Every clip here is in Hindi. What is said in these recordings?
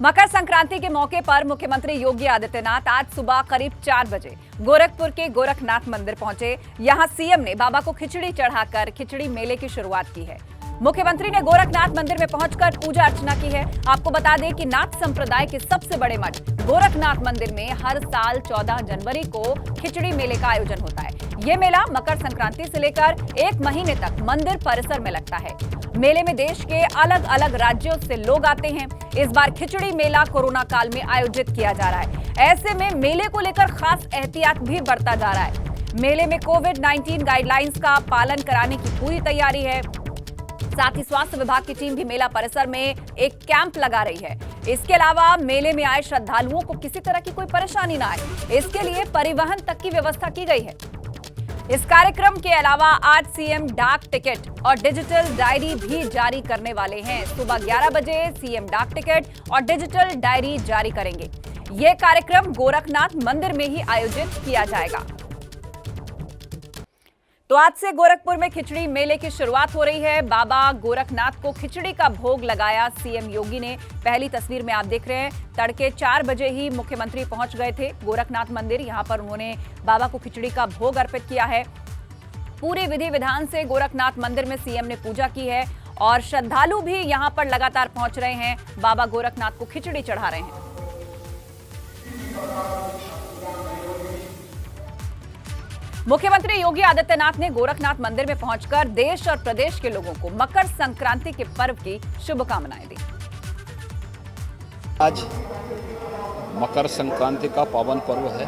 मकर संक्रांति के मौके पर मुख्यमंत्री योगी आदित्यनाथ आज सुबह करीब 4 बजे गोरखपुर के गोरखनाथ मंदिर पहुंचे। यहां सीएम ने बाबा को खिचड़ी चढ़ाकर खिचड़ी मेले की शुरुआत की है। मुख्यमंत्री ने गोरखनाथ मंदिर में पहुंचकर पूजा अर्चना की है। आपको बता दें कि नाथ संप्रदाय के सबसे बड़े मठ गोरखनाथ मंदिर में हर साल 14 जनवरी को खिचड़ी मेले का आयोजन होता है। ये मेला मकर संक्रांति से लेकर 1 महीने तक मंदिर परिसर में लगता है। मेले में देश के अलग अलग राज्यों से लोग आते हैं। इस बार खिचड़ी मेला कोरोना काल में आयोजित किया जा रहा है। ऐसे में मेले को लेकर खास एहतियात भी बरता जा रहा है। मेले में कोविड-19 गाइडलाइंस का पालन कराने की पूरी तैयारी है। साथ ही स्वास्थ्य विभाग की टीम भी मेला परिसर में एक कैंप लगा रही है। इसके अलावा मेले में आए श्रद्धालुओं को किसी तरह की कोई परेशानी ना आए, इसके लिए परिवहन तक की व्यवस्था की गई है। इस कार्यक्रम के अलावा आज सीएम डाक टिकट और डिजिटल डायरी भी जारी करने वाले हैं। सुबह 11 बजे सीएम डाक टिकट और डिजिटल डायरी जारी करेंगे। यह कार्यक्रम गोरखनाथ मंदिर में ही आयोजित किया जाएगा। तो आज से गोरखपुर में खिचड़ी मेले की शुरुआत हो रही है। बाबा गोरखनाथ को खिचड़ी का भोग लगाया सीएम योगी ने। पहली तस्वीर में आप देख रहे हैं, तड़के 4 बजे ही मुख्यमंत्री पहुंच गए थे गोरखनाथ मंदिर। यहां पर उन्होंने बाबा को खिचड़ी का भोग अर्पित किया है। पूरे विधि विधान से गोरखनाथ मंदिर में सीएम ने पूजा की है और श्रद्धालु भी यहां पर लगातार पहुंच रहे हैं, बाबा गोरखनाथ को खिचड़ी चढ़ा रहे हैं। मुख्यमंत्री योगी आदित्यनाथ ने गोरखनाथ मंदिर में पहुंचकर देश और प्रदेश के लोगों को मकर संक्रांति के पर्व की शुभकामनाएं दी। आज मकर संक्रांति का पावन पर्व है।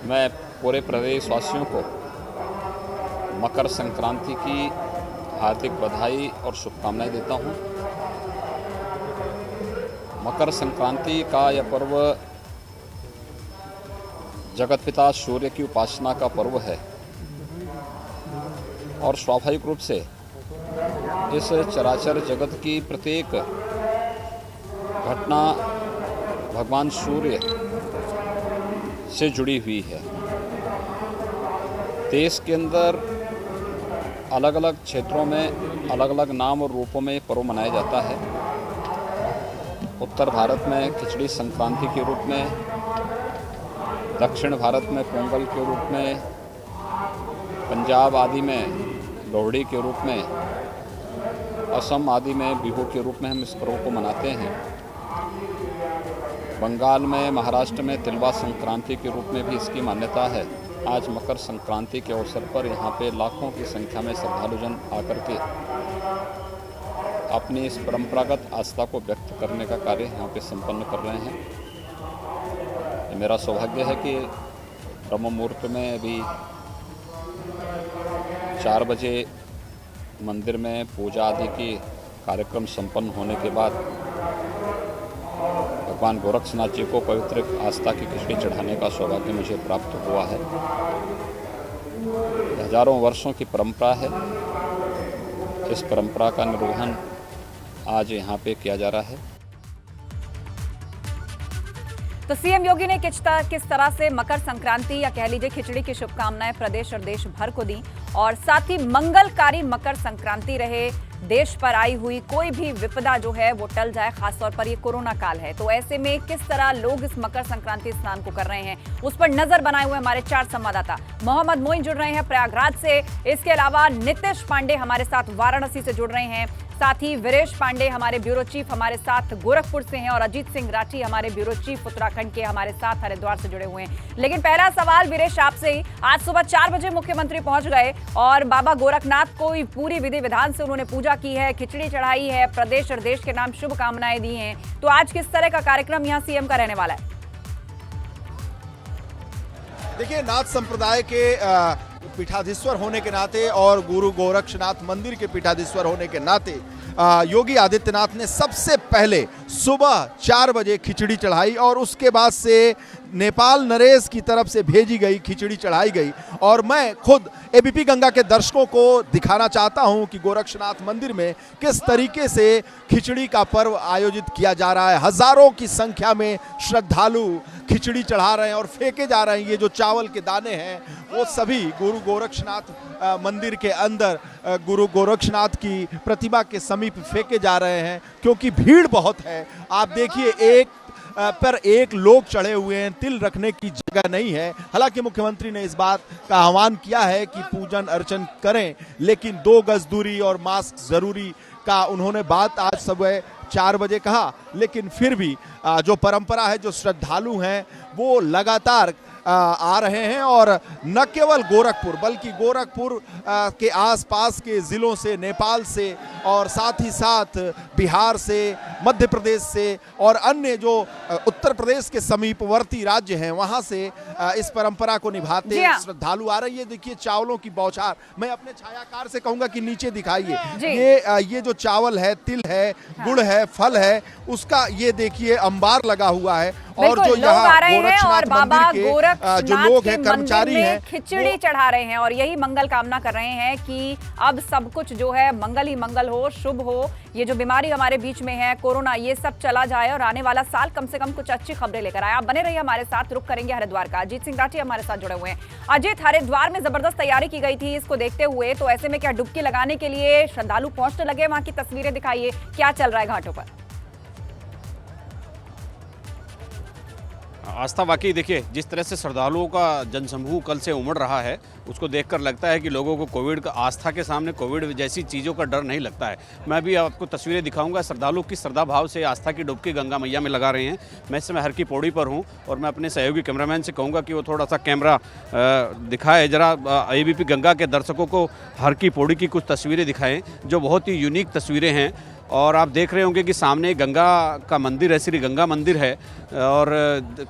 मैं पूरे प्रदेशवासियों को मकर संक्रांति की हार्दिक बधाई और शुभकामनाएं देता हूं। मकर संक्रांति का यह पर्व जगत पिता सूर्य की उपासना का पर्व है और स्वाभाविक रूप से इस चराचर जगत की प्रत्येक घटना भगवान सूर्य से जुड़ी हुई है। देश के अंदर अलग अलग क्षेत्रों में अलग अलग नाम और रूपों में पर्व मनाया जाता है। उत्तर भारत में खिचड़ी संक्रांति के रूप में, दक्षिण भारत में पोंगल के रूप में, पंजाब आदि में लोहड़ी के रूप में, असम आदि में बिहू के रूप में हम इस पर्व को मनाते हैं। बंगाल में, महाराष्ट्र में तिलवा संक्रांति के रूप में भी इसकी मान्यता है। आज मकर संक्रांति के अवसर पर यहाँ पे लाखों की संख्या में श्रद्धालुजन आकर के अपनी इस परंपरागत आस्था को व्यक्त करने का कार्य यहाँ पे संपन्न कर रहे हैं। मेरा सौभाग्य है कि ब्रह्म मुहूर्त में अभी 4 बजे मंदिर में पूजा आदि की कार्यक्रम संपन्न होने के बाद भगवान गोरक्षनाथ जी को पवित्र आस्था की खिचड़ी चढ़ाने का सौभाग्य मुझे प्राप्त हुआ है। हजारों वर्षों की परंपरा है। इस परंपरा का निर्वहन आज यहाँ पे किया जा रहा है। तो सीएम योगी ने किस तरह से मकर संक्रांति या कह लीजिए खिचड़ी की शुभकामनाएं प्रदेश और देश भर को दी और साथ ही मंगलकारी मकर संक्रांति रहे। देश पर आई हुई कोई भी विपदा जो है वो टल जाए, खासतौर पर ये कोरोना काल है। तो ऐसे में किस तरह लोग इस मकर संक्रांति स्नान को कर रहे हैं, उस पर नजर बनाए हुए हमारे 4 संवाददाता मोहम्मद मोइन जुड़ रहे हैं प्रयागराज से। इसके अलावा नितिश पांडे हमारे साथ वाराणसी से जुड़ रहे हैं। साथ ही वीरेश पांडे हमारे ब्यूरो चीफ हमारे साथ गोरखपुर से हैं और अजीत सिंह राठी हमारे ब्यूरो चीफ उत्तराखंड के हमारे साथ हरिद्वार से जुड़े हुए हैं। लेकिन पहला सवाल वीरेश आपसे ही, आज सुबह 4 बजे मुख्यमंत्री पहुंच गए और बाबा गोरखनाथ को पूरी विधि विधान से उन्होंने पूजा की है, खिचड़ी चढ़ाई है, प्रदेश और देश के नाम शुभकामनाएं दी हैं। तो आज किस तरह का कार्यक्रम यहाँ सीएम का रहने वाला है? देखिए, नाथ संप्रदाय के पीठाधीश्वर होने के नाते और गुरु गोरक्षनाथ मंदिर के पीठाधीश्वर होने के नाते योगी आदित्यनाथ ने सबसे पहले सुबह 4 बजे खिचड़ी चढ़ाई और उसके बाद से नेपाल नरेश की तरफ से भेजी गई खिचड़ी चढ़ाई गई। और मैं खुद एबीपी गंगा के दर्शकों को दिखाना चाहता हूं कि गोरक्षनाथ मंदिर में किस तरीके से खिचड़ी का पर्व आयोजित किया जा रहा है। हजारों की संख्या में श्रद्धालु खिचड़ी चढ़ा रहे हैं और फेंके जा रहे हैं। ये जो चावल के दाने हैं वो सभी गुरु गोरक्षनाथ मंदिर के अंदर गुरु गोरक्षनाथ की प्रतिमा के समीप फेंके जा रहे हैं, क्योंकि भीड़ बहुत है। आप देखिए, एक पर एक लोग चढ़े हुए हैं, तिल रखने की जगह नहीं है। हालांकि मुख्यमंत्री ने इस बात का आह्वान किया है कि पूजन अर्चन करें, लेकिन 2 गज दूरी और मास्क जरूरी का उन्होंने बात आज सुबह 4 बजे कहा। लेकिन फिर भी जो परंपरा है, जो श्रद्धालु हैं वो लगातार आ रहे हैं। और न केवल गोरखपुर बल्कि गोरखपुर के आसपास के जिलों से, नेपाल से और साथ ही साथ बिहार से, मध्य प्रदेश से और अन्य जो उत्तर प्रदेश के समीपवर्ती राज्य हैं वहां से इस परंपरा को निभाते श्रद्धालु आ रही है। देखिए चावलों की बौछार, मैं अपने छायाकार से कहूंगा कि नीचे दिखाइए। ये जो चावल है, तिल है, गुड़ है, फल है, उसका ये देखिए अंबार लगा हुआ है। और जो यहाँ गोरक्षनाथ मंदिर के जो लोग हैं, कर्मचारी हैं, खिचड़ी चढ़ा रहे हैं और यही मंगल कामना कर रहे हैं कि अब सब कुछ जो है मंगल ही मंगल हो, शुभ हो। ये जो बीमारी हमारे बीच में है, कोरोना, ये सब चला जाए और आने वाला साल कम से कम कुछ अच्छी खबरें लेकर आए। आप बने रहिए हमारे साथ। रुक करेंगे हरिद्वार का। अजीत सिंह राठी हमारे साथ जुड़े हुए हैं। अजीत, हरिद्वार में जबरदस्त तैयारी की गई थी इसको देखते हुए, तो ऐसे में क्या डुबकी लगाने के लिए श्रद्धालु पहुंचने लगे? वहां की तस्वीरें दिखाइए, क्या चल रहा है घाटों पर? आस्था, वाकई देखिए जिस तरह से श्रद्धालुओं का जनसमूह कल से उमड़ रहा है, उसको देखकर लगता है कि लोगों को कोविड का, आस्था के सामने कोविड जैसी चीज़ों का डर नहीं लगता है। मैं भी आपको तस्वीरें दिखाऊंगा। श्रद्धालु किस श्रद्धा भाव से आस्था की डुबकी गंगा मैया में लगा रहे हैं। मैं इस समय हर की पौड़ी पर हूं और मैं अपने सहयोगी कैमरामैन से कहूँगा कि वो थोड़ा सा कैमरा दिखाए, जरा एबीपी गंगा के दर्शकों को हर की पौड़ी की कुछ तस्वीरें दिखाएँ जो बहुत ही यूनिक तस्वीरें हैं। और आप देख रहे होंगे कि सामने गंगा का मंदिर है, श्री गंगा मंदिर है, और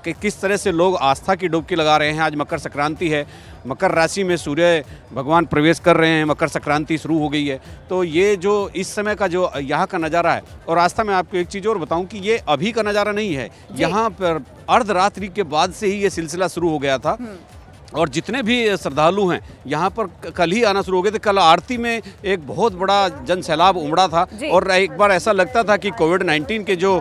किस तरह से लोग आस्था की डुबकी लगा रहे हैं। आज मकर संक्रांति है, मकर राशि में सूर्य भगवान प्रवेश कर रहे हैं, मकर संक्रांति शुरू हो गई है। तो ये जो इस समय का जो यहाँ का नज़ारा है, और आस्था मैं आपको एक चीज़ और बताऊं कि ये अभी का नज़ारा नहीं है, यहाँ पर अर्धरात्रि के बाद से ही ये सिलसिला शुरू हो गया था। और जितने भी श्रद्धालु हैं यहाँ पर कल ही आना शुरू हो गए थे। कल आरती में एक बहुत बड़ा जन सैलाब उमड़ा था और एक बार ऐसा लगता था कि कोविड-19 के जो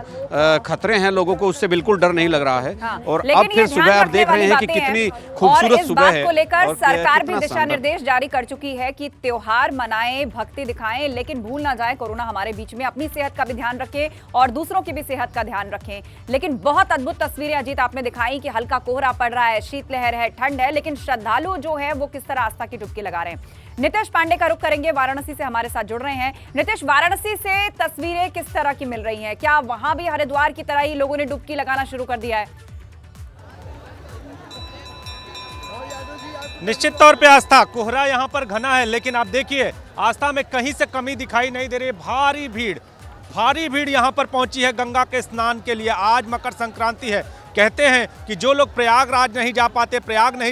खतरे हैं लोगों को, उससे बिल्कुल डर नहीं लग रहा है। हाँ, और अब फिर सुबह आप देख रहे हैं कि कितनी खूबसूरत सुबह है। को लेकर सरकार भी दिशा निर्देश जारी कर चुकी है कि त्योहार मनाएं, भक्ति दिखाएं, लेकिन भूल ना जाए कोरोना हमारे बीच में। अपनी सेहत का भी ध्यान रखें और दूसरों की भी सेहत का ध्यान रखें। लेकिन बहुत अद्भुत तस्वीरें अजीत आपने दिखाई कि हल्का कोहरा पड़ रहा है, शीतलहर है, ठंड है, लेकिन श्रद्धालु जो है वो किस तरह आस्था की डुबकी लगा रहे हैं। नितेश पांडे का रुख करेंगे, वाराणसी से हमारे साथ जुड़ रहे हैं। नितेश, वाराणसी से तस्वीरें किस तरह की मिल रही हैं? क्या वहां भी हरिद्वार की तरह ही लोगों ने डुबकी लगाना शुरू कर दिया है? निश्चित तौर पे आस्था, कोहरा यहाँ पर घना है, लेकिन आप देखिए आस्था में कहीं से कमी दिखाई नहीं दे रही। भारी भीड़ यहाँ पर पहुंची है गंगा के स्नान के लिए। आज मकर संक्रांति है। कहते हैं कि जो लोग प्रयाग नहीं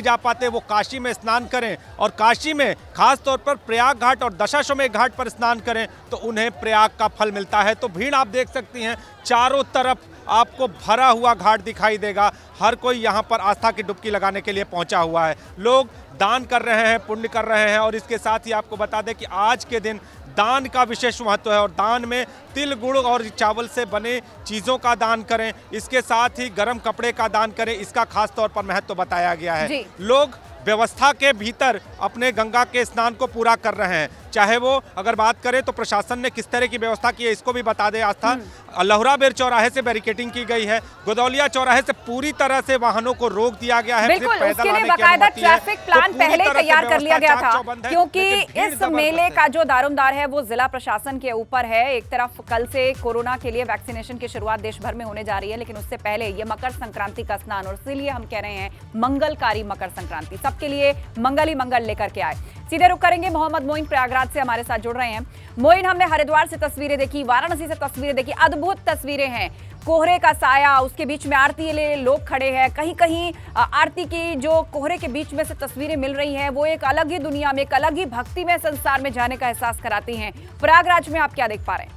जा पाते वो काशी में स्नान करें, और काशी में खास तौर पर प्रयाग घाट और दशाश्वमेध घाट पर स्नान करें तो उन्हें प्रयाग का फल मिलता है। तो भीड़ आप देख सकती हैं, चारों तरफ आपको भरा हुआ घाट दिखाई देगा। हर कोई यहाँ पर आस्था की डुबकी लगाने के लिए पहुँचा हुआ है। लोग दान कर रहे हैं, पुण्य कर रहे हैं, और इसके साथ ही आपको बता दें कि आज के दिन दान का विशेष महत्व है और दान में तिल, गुड़ और चावल से बने चीज़ों का दान करें। इसके साथ ही गर्म कपड़े का दान करें, इसका खास तौर पर महत्व बताया गया है। लोग व्यवस्था के भीतर अपने गंगा के स्नान को पूरा कर रहे हैं। चाहे वो अगर बात करें तो प्रशासन ने किस तरह की व्यवस्था की है इसको भी बता दें आस्था। लहुराबेर चौराहे से बैरिकेडिंग की गई है, गोदौलिया चौराहे से पूरी तरह से वाहनों को रोक दिया गया है। बिल्कुल, उसके लिए बाकायदा ट्रैफिक प्लान पहले ही तैयार कर लिया गया था, क्योंकि इस मेले का जो दारोमदार है वो जिला प्रशासन के ऊपर है। एक तरफ कल से कोरोना के लिए वैक्सीनेशन की शुरुआत देश भर में होने जा रही है, लेकिन उससे पहले ये मकर संक्रांति का स्नान, और इसीलिए हम कह रहे हैं मंगलकारी मकर संक्रांति, सबके लिए मंगल ही मंगल लेकर के आए। सीधे रुक करेंगे, मोहम्मद मोइन प्रयागराज से हमारे साथ जुड़ रहे हैं। मोइन, हमने हरिद्वार से तस्वीरें देखी, वाराणसी से तस्वीरें देखी, अद्भुत तस्वीरें हैं। कोहरे का साया, उसके बीच में आरती के लिए लोग खड़े हैं। कहीं कहीं आरती की जो कोहरे के बीच में से तस्वीरें मिल रही हैं वो एक अलग ही दुनिया में, एक अलग ही भक्तिमय संसार में जाने का एहसास कराती हैं। प्रयागराज में आप क्या देख पा रहे हैं?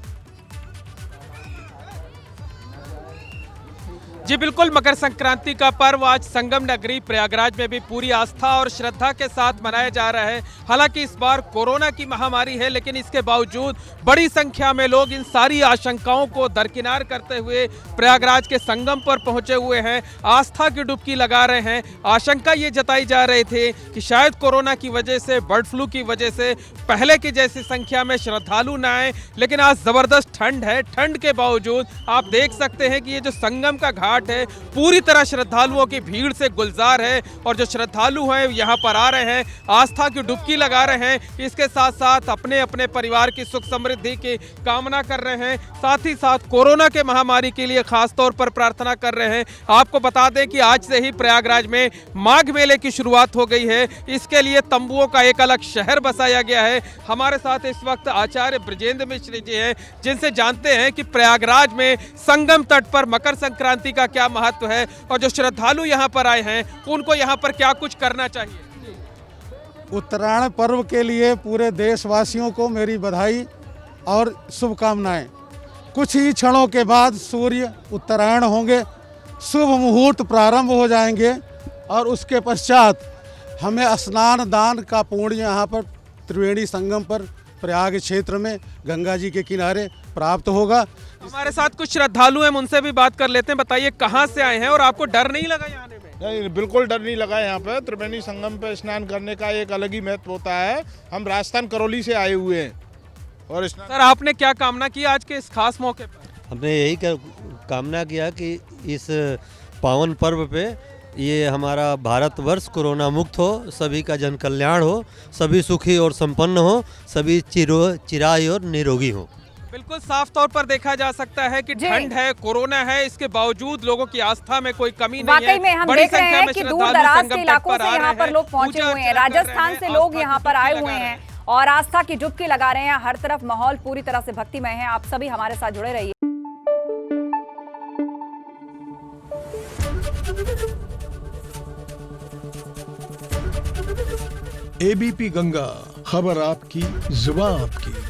जी बिल्कुल, मकर संक्रांति का पर्व आज संगम नगरी प्रयागराज में भी पूरी आस्था और श्रद्धा के साथ मनाया जा रहा है। हालांकि इस बार कोरोना की महामारी है, लेकिन इसके बावजूद बड़ी संख्या में लोग इन सारी आशंकाओं को दरकिनार करते हुए प्रयागराज के संगम पर पहुंचे हुए हैं, आस्था की डुबकी लगा रहे हैं। आशंका ये जताई जा रही थी कि शायद कोरोना की वजह से, बर्ड फ्लू की वजह से पहले की जैसी संख्या में श्रद्धालु न आए, लेकिन आज जबरदस्त ठंड है। ठंड के बावजूद आप देख सकते हैं कि ये जो संगम का घाट है पूरी तरह श्रद्धालुओं की भीड़ से गुलजार है, और जो श्रद्धालु हैं यहाँ पर आ रहे हैं, आस्था की डुबकी लगा रहे हैं, इसके साथ साथ अपने अपने परिवार की सुख समृद्धि की कामना कर रहे हैं, साथ ही साथ कोरोना के महामारी के लिए खास तौर पर प्रार्थना कर रहे हैं। आपको बता दें कि आज से ही प्रयागराज में माघ मेले की शुरुआत हो गई है। इसके लिए तंबुओं का एक अलग शहर बसाया गया है। हमारे साथ इस वक्त आचार्य ब्रजेंद्र मिश्र जी हैं, जिनसे जानते हैं कि प्रयागराज में संगम तट पर मकर संक्रांति का क्या महत्व है, और जो श्रद्धालु यहाँ पर आए हैं उनको यहाँ पर क्या कुछ करना चाहिए। उत्तरायण पर्व के लिए पूरे देशवासियों को मेरी बधाई और शुभकामनाएं। कुछ ही क्षणों के बाद सूर्य उत्तरायण होंगे, शुभ मुहूर्त प्रारंभ हो जाएंगे, और उसके पश्चात हमें स्नान दान का पुण्य यहाँ पर त्रिवेणी संगम पर प्रयाग क्षेत्र में गंगा जी के किनारे प्राप्त होगा। हमारे साथ कुछ श्रद्धालु हैं, उनसे भी बात कर लेते हैं। बताइए कहाँ से आए हैं और आपको डर नहीं लगा यहाँ आने में? नहीं, बिल्कुल डर नहीं लगा। यहाँ पे त्रिवेणी संगम पे स्नान करने का एक अलग ही महत्व होता है। हम राजस्थान करौली से आए हुए हैं और सर आपने क्या कामना की आज के इस खास मौके पर? हमने यही कामना किया कि इस पावन पर्व पे ये हमारा भारतवर्ष कोरोना मुक्त हो, सभी का जन कल्याण हो, सभी सुखी और संपन्न हो, सभी चिरायु और निरोगी हो। बिल्कुल साफ तौर पर देखा जा सकता है कि ठंड है, कोरोना है, इसके बावजूद लोगों की आस्था में कोई कमी नहीं है। वाकई में हम देख रहे हैं कि दूर दराज के इलाकों से यहाँ पर लोग पहुंचे हुए हैं, राजस्थान से लोग यहाँ पर आए हुए हैं और आस्था की डुबकी लगा रहे हैं। हर तरफ माहौल पूरी तरह से भक्तिमय है। आप सभी हमारे साथ जुड़े रहिए। एबीपी गंगा, खबर आपकी, जुबान आपकी।